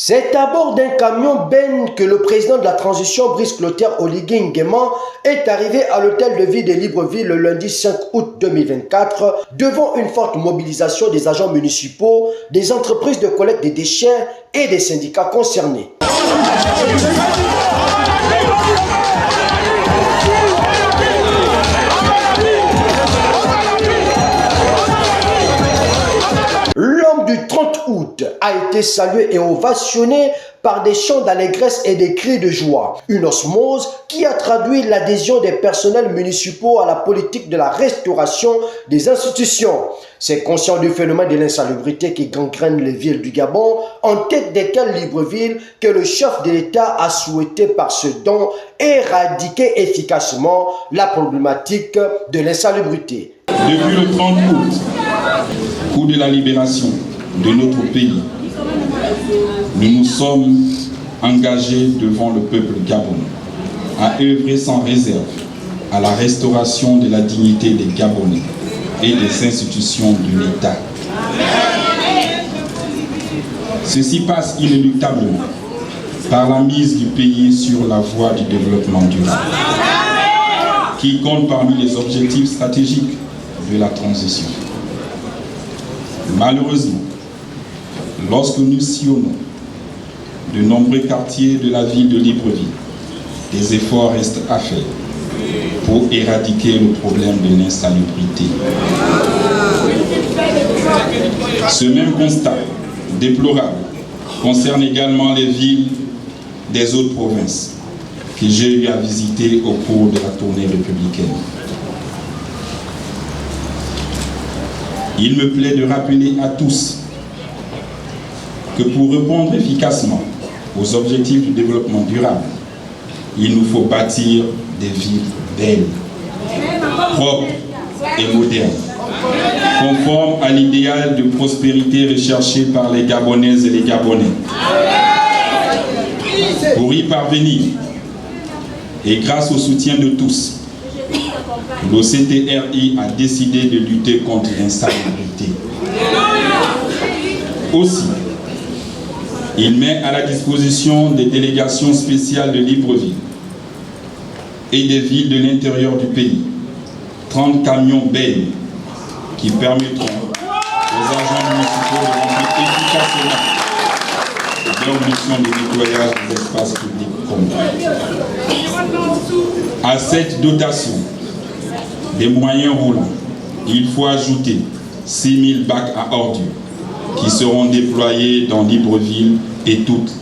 C'est à bord d'un camion Ben que le président de la transition, Brice Clotaire Oligui Nguema, est arrivé à l'hôtel de ville de Libreville le lundi 5 août 2024 devant une forte mobilisation des agents municipaux, des entreprises de collecte des déchets et des syndicats concernés. L'homme du 30 août a été salué et ovationné par des chants d'allégresse et des cris de joie. Une osmose qui a traduit l'adhésion des personnels municipaux à la politique de la restauration des institutions. C'est conscient du phénomène de l'insalubrité qui gangrène les villes du Gabon, en tête desquelles Libreville, que le chef de l'État a souhaité par ce don éradiquer efficacement la problématique de l'insalubrité. Depuis le 30 août, coup de la libération de notre pays, nous nous sommes engagés devant le peuple gabonais à œuvrer sans réserve à la restauration de la dignité des Gabonais et des institutions de l'État. Ceci passe inéluctablement par la mise du pays sur la voie du développement durable, qui compte parmi les objectifs stratégiques de la transition. Malheureusement, lorsque nous sillonnons de nombreux quartiers de la ville de Libreville, des efforts restent à faire pour éradiquer le problème de l'insalubrité. Ce même constat déplorable concerne également les villes des autres provinces que j'ai eu à visiter au cours de la tournée républicaine. Il me plaît de rappeler à tous que pour répondre efficacement aux objectifs du développement durable, il nous faut bâtir des villes belles, propres et modernes, conformes à l'idéal de prospérité recherché par les Gabonaises et les Gabonais. Pour y parvenir, et grâce au soutien de tous, l'OCTRI a décidé de lutter contre l'insalubrité. Aussi, il met à la disposition des délégations spéciales de Libreville et des villes de l'intérieur du pays 30 camions bennes qui permettront aux agents municipaux de remplir efficacement leur mission de nettoyage des espaces publics communs. À cette dotation des moyens roulants, il faut ajouter 6 000 bacs à ordures qui seront déployés dans Libreville et toutes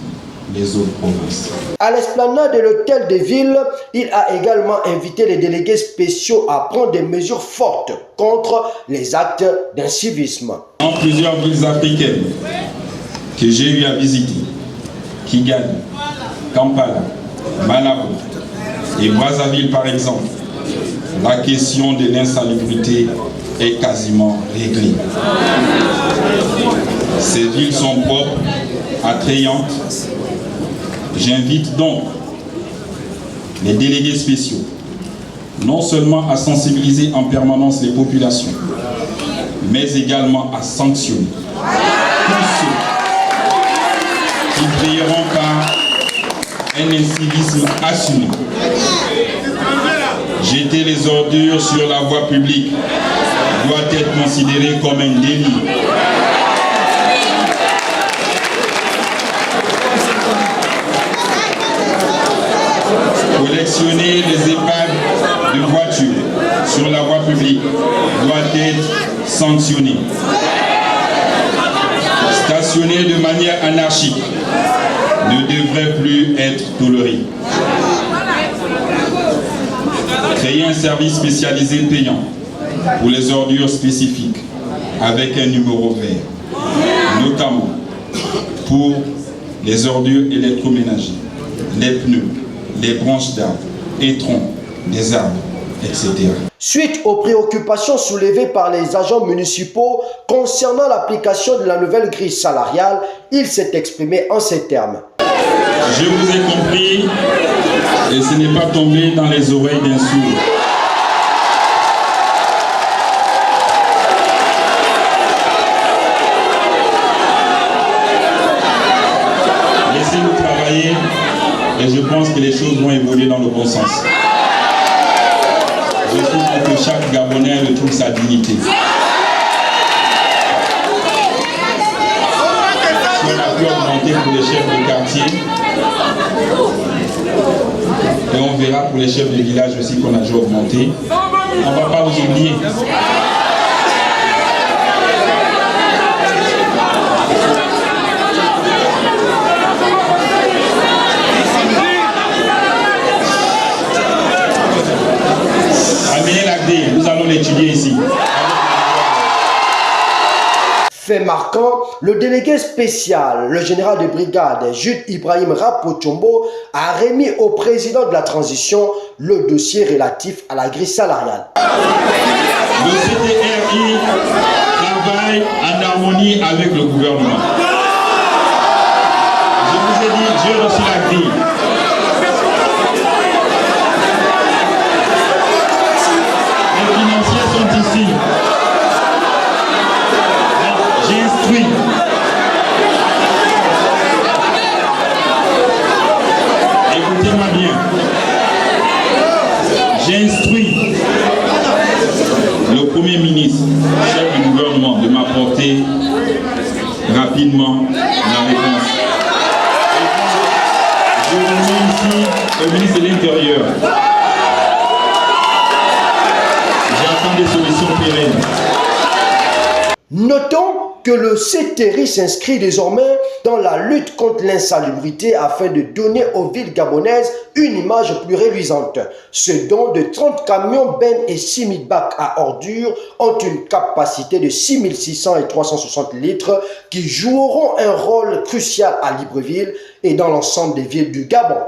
les autres provinces. À l'esplanade de l'hôtel de ville, il a également invité les délégués spéciaux à prendre des mesures fortes contre les actes d'incivisme. Dans plusieurs villes africaines que j'ai eu à visiter, Kigali, Kampala, Malabo et Brazzaville par exemple, la question de l'insalubrité est quasiment réglée. Ces villes sont propres, attrayantes. J'invite donc les délégués spéciaux non seulement à sensibiliser en permanence les populations, mais également à sanctionner tous ceux qui brilleront par un incivisme assumé. Jeter les ordures sur la voie publique doit être considéré comme un délit. Collectionner les épaves de voitures sur la voie publique doit être sanctionné. Stationner de manière anarchique ne devrait plus être toléré. Créer un service spécialisé payant pour les ordures spécifiques avec un numéro vert, notamment pour les ordures électroménagères, les pneus, les branches d'arbres et troncs des arbres, etc. Suite aux préoccupations soulevées par les agents municipaux concernant l'application de la nouvelle grille salariale, il s'est exprimé en ces termes. Je vous ai compris et ce n'est pas tombé dans les oreilles d'un sourd. Et je pense que les choses vont évoluer dans le bon sens. Je souhaite que chaque Gabonais retrouve sa dignité. Si on a pu augmenter pour les chefs de quartier, et on verra pour les chefs de village aussi qu'on a déjà augmenté, on ne va pas vous oublier. Amenez l'ACD, nous allons l'étudier ici. Fait marquant, le délégué spécial, le général de brigade Jude Ibrahim Rapochombo, a remis au président de la transition le dossier relatif à la grille salariale. Le CTRI travaille en harmonie avec le gouvernement. Je vous ai dit, j'ai reçu la grille. Les financiers sont ici. J'ai instruit. Écoutez-moi bien. J'ai instruit le Premier ministre, chef du gouvernement, de m'apporter rapidement la réponse. Je reviens ici au ministre de l'Intérieur. J'attends des solutions pérennes. Notons que le CTRI s'inscrit désormais dans la lutte contre l'insalubrité afin de donner aux villes gabonaises une image plus réluisante. Ce dont de 30 camions bennes et 6000 bacs à ordures ont une capacité de 6600 et 360 litres qui joueront un rôle crucial à Libreville et dans l'ensemble des villes du Gabon.